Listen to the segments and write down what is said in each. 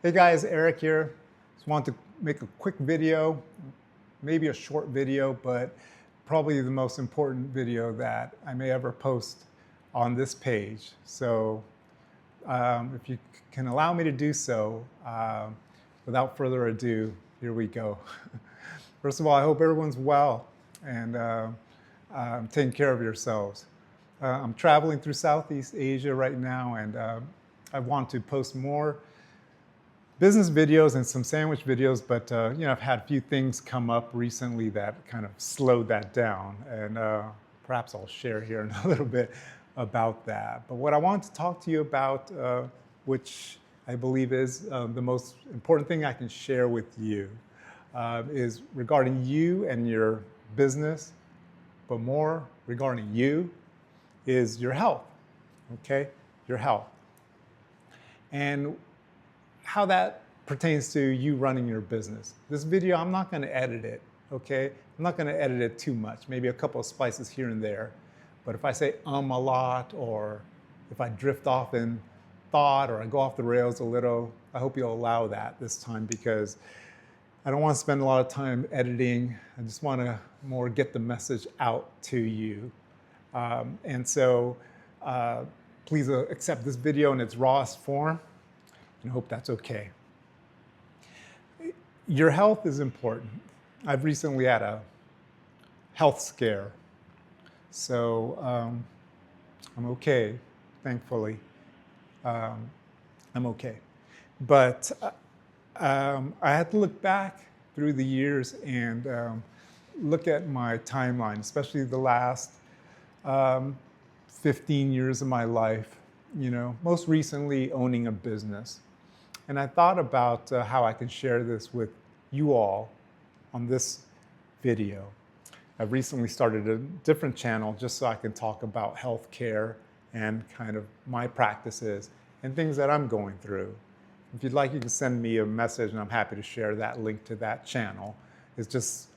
Hey guys, Eric here. Just want to make a quick video, maybe a short video, but probably the most important video that I may ever post on this page. So if you can allow me to do so, without further ado, here we go. First of all, I hope everyone's well and taking care of yourselves. I'm traveling through Southeast Asia right now, and I want to post more business videos and some sandwich videos, but I've had a few things come up recently that kind of slowed that down, and perhaps I'll share here in a little bit about that. But what I want to talk to you about, which I believe is the most important thing I can share with you, is regarding you and your business, but more regarding you is your health, okay? Your health. And how that pertains to you running your business. This video, I'm not gonna edit it, okay? I'm not gonna edit it too much, maybe a couple of spices here and there. But if I say a lot, or if I drift off in thought, or I go off the rails a little, I hope you'll allow that this time, because I don't wanna spend a lot of time editing. I just wanna more get the message out to you. So please accept this video in its rawest form, and hope that's okay. Your health is important. I've recently had a health scare, so I'm okay, thankfully. I'm okay. But I had to look back through the years and look at my timeline, especially the last 15 years of my life, most recently owning a business. And I thought about how I can share this with you all on this video. I've recently started a different channel just so I can talk about healthcare and kind of my practices and things that I'm going through. If you'd like, you can send me a message and I'm happy to share that link to that channel. It's just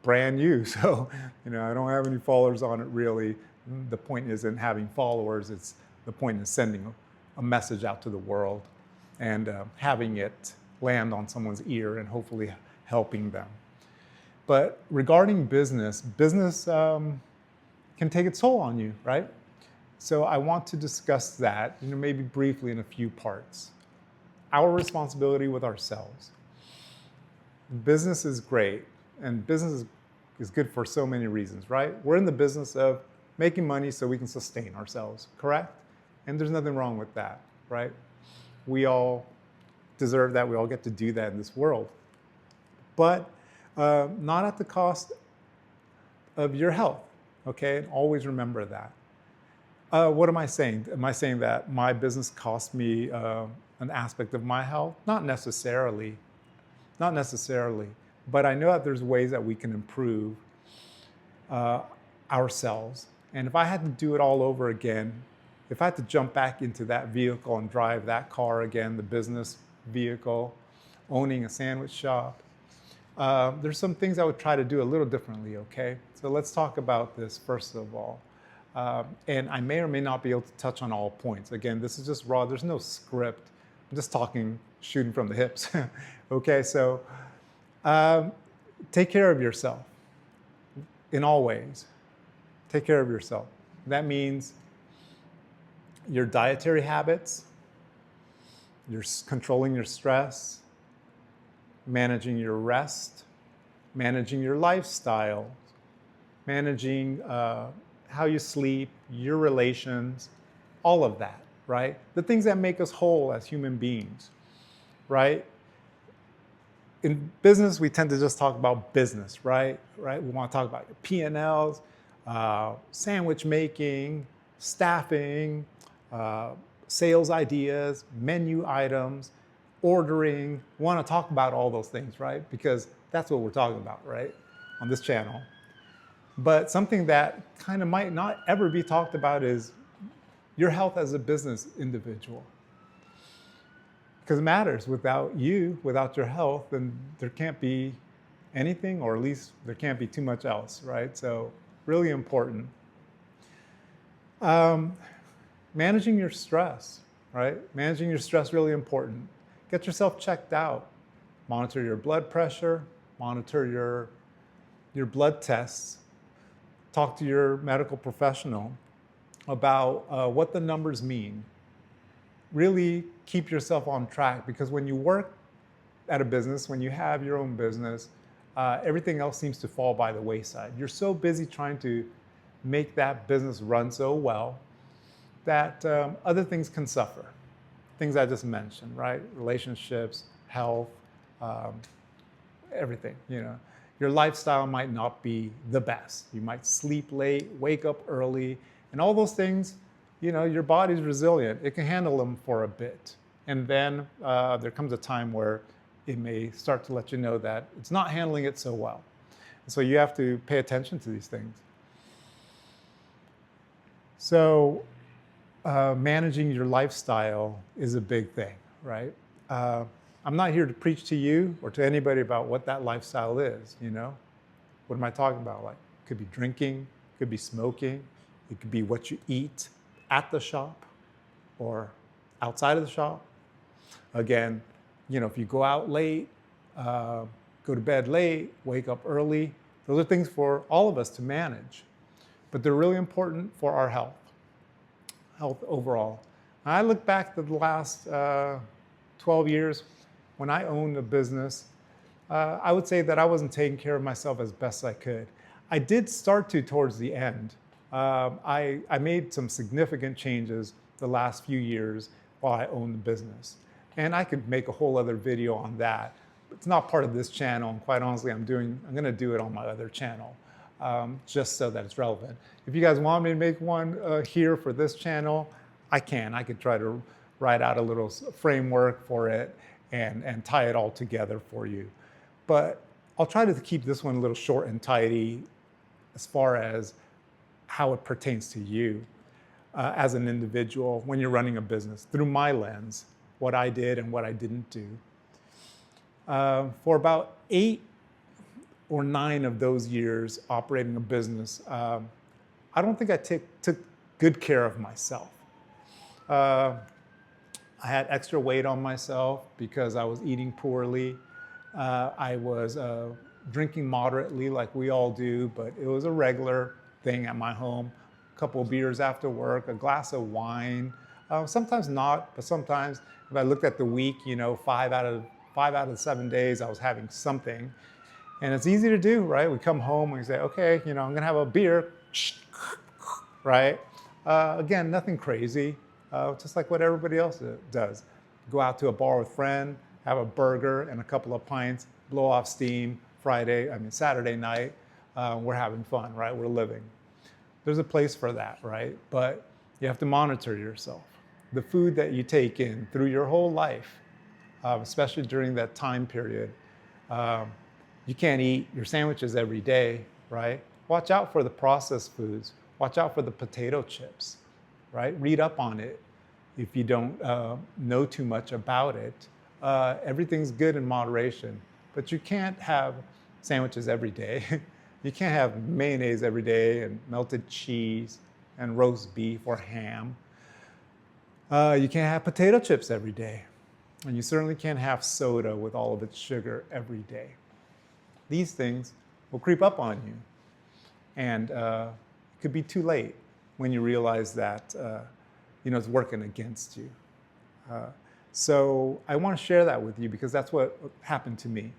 brand new, so I don't have any followers on it really. The point isn't having followers, it's the point is sending a message out to the world and having it land on someone's ear and hopefully helping them. But regarding business can take its toll on you, right? So I want to discuss that, maybe briefly in a few parts. Our responsibility with ourselves. Business is great, and business is good for so many reasons, right? We're in the business of making money so we can sustain ourselves, correct? And there's nothing wrong with that, right? We all deserve that. We all get to do that in this world. But not at the cost of your health, okay? And always remember that. What am I saying? Am I saying that my business cost me an aspect of my health? Not necessarily. Not necessarily. But I know that there's ways that we can improve ourselves. And if I had to do it all over again, if I had to jump back into that vehicle and drive that car again, the business vehicle, owning a sandwich shop, there's some things I would try to do a little differently, okay? So let's talk about this first of all. And I may or may not be able to touch on all points. Again, this is just raw, there's no script. I'm just talking, shooting from the hips, okay? So take care of yourself in all ways. Take care of yourself. That means your dietary habits, you're controlling your stress, managing your rest, managing your lifestyle, managing how you sleep, your relations, all of that, right? The things that make us whole as human beings, right? In business, we tend to just talk about business, right? We want to talk about your P&Ls, sandwich making, staffing, sales ideas, menu items, ordering. We want to talk about all those things, right? Because that's what we're talking about, right? On this channel. But something that kind of might not ever be talked about is your health as a business individual. Because it matters. Without you, without your health, then there can't be anything, or at least there can't be too much else, right? So really important. Managing your stress, right? Managing your stress, really important. get yourself checked out. Monitor your blood pressure, monitor your blood tests, talk to your medical professional about what the numbers mean. Really keep yourself on track, because when you work at a business, when you have your own business, everything else seems to fall by the wayside. You're so busy trying to make that business run so well that other things can suffer. Things I just mentioned, right? Relationships, health, everything, Your lifestyle might not be the best. You might sleep late, wake up early, and all those things, your body's resilient. It can handle them for a bit. And then there comes a time where it may start to let you know that it's not handling it so well. So you have to pay attention to these things. So managing your lifestyle is a big thing, right? I'm not here to preach to you or to anybody about what that lifestyle is, What am I talking about? Like, it could be drinking, it could be smoking, it could be what you eat at the shop or outside of the shop. Again, if you go out late, go to bed late, wake up early, those are things for all of us to manage. But they're really important for our health overall. I look back to the last 12 years when I owned a business. I would say that I wasn't taking care of myself as best I could. I did start to towards the end. I made some significant changes the last few years while I owned the business. And I could make a whole other video on that. It's not part of this channel, and quite honestly, I'm going to do it on my other channel, just so that it's relevant. If you guys want me to make one here for this channel, I can. I could try to write out a little framework for it and tie it all together for you. But I'll try to keep this one a little short and tidy as far as how it pertains to you as an individual when you're running a business, through my lens, what I did and what I didn't do. For about 8 or 9 of those years operating a business, I don't think I took good care of myself. I had extra weight on myself because I was eating poorly. I was drinking moderately like we all do, but it was a regular thing at my home. A couple of beers after work, a glass of wine. Sometimes not, but sometimes if I looked at the week, 5 out of 7 days I was having something. And it's easy to do, right? We come home and we say, okay, I'm gonna have a beer, right? Again, nothing crazy, just like what everybody else does. Go out to a bar with a friend, have a burger and a couple of pints, blow off steam. Saturday night, we're having fun, right? We're living. There's a place for that, right? But you have to monitor yourself. The food that you take in through your whole life, especially during that time period, you can't eat your sandwiches every day, right? Watch out for the processed foods. Watch out for the potato chips, right? Read up on it if you don't know too much about it. Everything's good in moderation, but you can't have sandwiches every day. You can't have mayonnaise every day and melted cheese and roast beef or ham. You can't have potato chips every day. And you certainly can't have soda with all of its sugar every day. These things will creep up on you. And it could be too late when you realize that it's working against you. So I want to share that with you because that's what happened to me.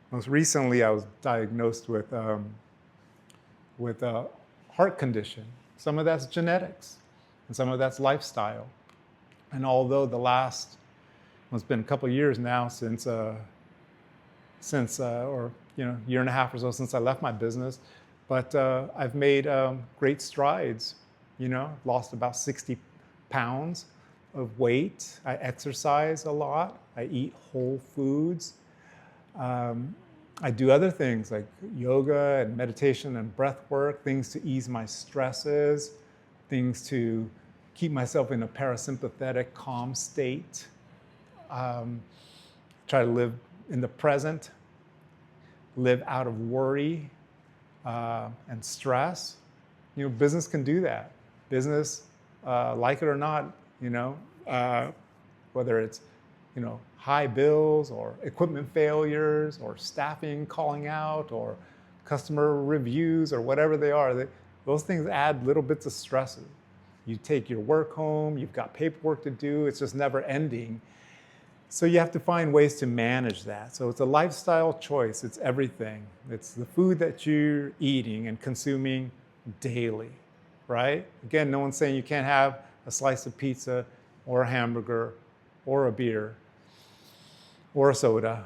Most recently, I was diagnosed with a heart condition. Some of that's genetics, and some of that's lifestyle. And although it's been a couple of years now since year and a half or so since I left my business, but I've made great strides. Lost about 60 pounds of weight. I exercise a lot. I eat whole foods. I do other things like yoga and meditation and breath work, things to ease my stresses, things to keep myself in a parasympathetic, calm state. Try to live in the present, live out of worry and stress. Business can do that. Business, like it or not, whether it's high bills or equipment failures or staffing calling out or customer reviews or whatever they are, those things add little bits of stresses. You take your work home, you've got paperwork to do, it's just never ending. So you have to find ways to manage that. So it's a lifestyle choice, it's everything. It's the food that you're eating and consuming daily, right? Again, no one's saying you can't have a slice of pizza or a hamburger or a beer or a soda,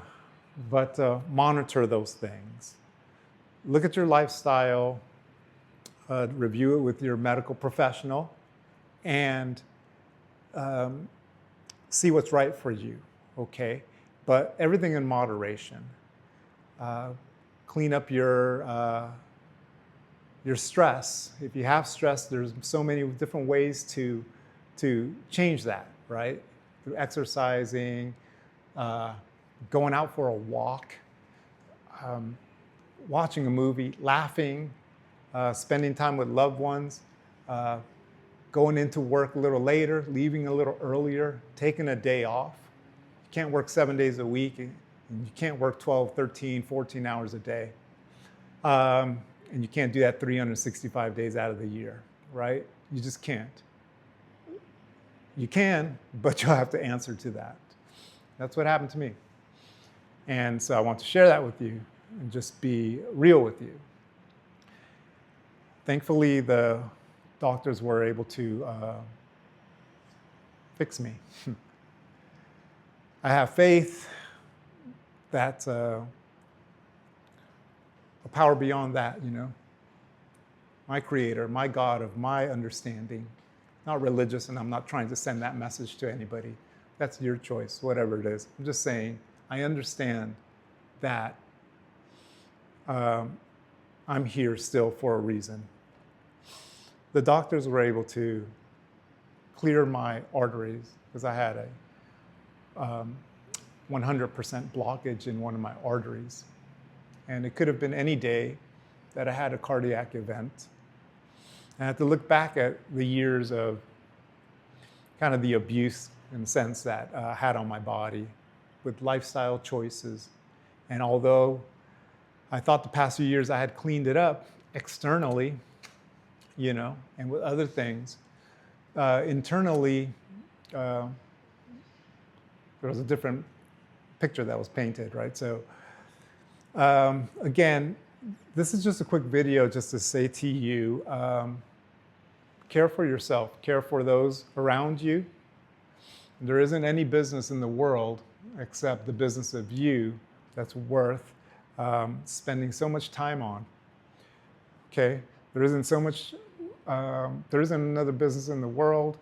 but monitor those things. Look at your lifestyle, review it with your medical professional, and see what's right for you, okay? But everything in moderation. Clean up your stress. If you have stress, there's so many different ways to change that, right? Through exercising, going out for a walk, watching a movie, laughing, spending time with loved ones, going into work a little later, leaving a little earlier, taking a day off. You can't work 7 days a week, and you can't work 12, 13, 14 hours a day. And you can't do that 365 days out of the year, right? You just can't. You can, but you'll have to answer to that. That's what happened to me. And so I want to share that with you and just be real with you. Thankfully, the doctors were able to fix me. I have faith that a power beyond that, my creator, my God of my understanding, not religious, and I'm not trying to send that message to anybody. That's your choice, whatever it is. I'm just saying, I understand that I'm here still for a reason. The doctors were able to clear my arteries because I had a 100% blockage in one of my arteries. And it could have been any day that I had a cardiac event. And I had to look back at the years of kind of the abuse in the sense that I had on my body with lifestyle choices. And although I thought the past few years I had cleaned it up externally, and with other things, internally, there was a different picture that was painted, right? So again, this is just a quick video just to say to you, care for yourself, care for those around you. There isn't any business in the world except the business of you that's worth spending so much time on, okay? There isn't another business in the world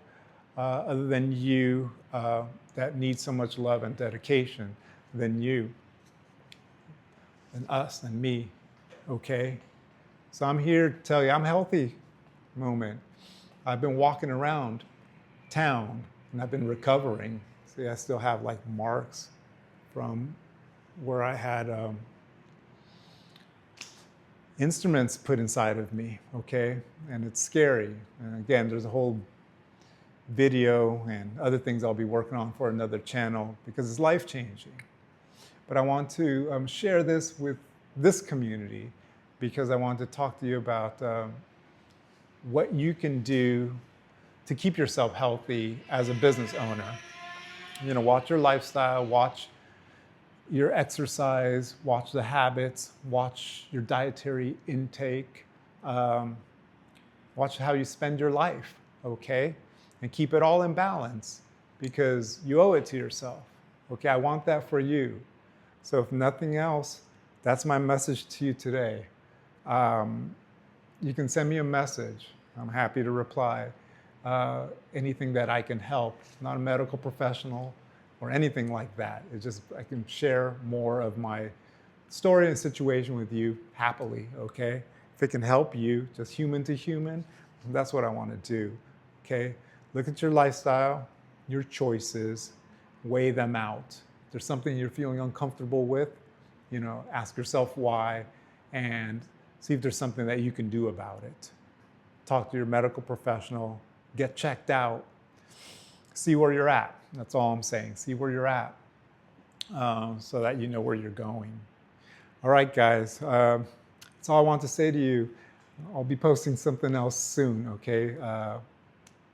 other than you that needs so much love and dedication than you, than us, than me, okay? So I'm here to tell you I'm healthy, moment. I've been walking around town and I've been recovering. See, I still have like marks from where I had instruments put inside of me, okay? And it's scary. And again, there's a whole video and other things I'll be working on for another channel because it's life-changing. But I want to share this with this community because I want to talk to you about what you can do to keep yourself healthy as a business owner. Watch your lifestyle, watch your exercise, watch the habits, watch your dietary intake, watch how you spend your life, okay? And keep it all in balance because you owe it to yourself, okay? I want that for you. So if nothing else, that's my message to you today. You can send me a message. I'm happy to reply. Anything that I can help, not a medical professional or anything like that. It's just I can share more of my story and situation with you happily, okay? If it can help you, just human to human, that's what I want to do, okay? Look at your lifestyle, your choices, weigh them out. If there's something you're feeling uncomfortable with, ask yourself why and see if there's something that you can do about it. Talk to your medical professional, get checked out, see where you're at. That's all I'm saying. See where you're at so that you know where you're going. All right, guys. That's all I want to say to you. I'll be posting something else soon, okay?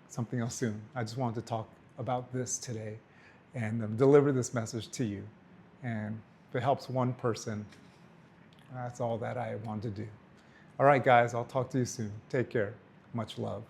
Something else soon. I just wanted to talk about this today and deliver this message to you. And if it helps one person, that's all that I want to do. All right, guys, I'll talk to you soon. Take care. Much love.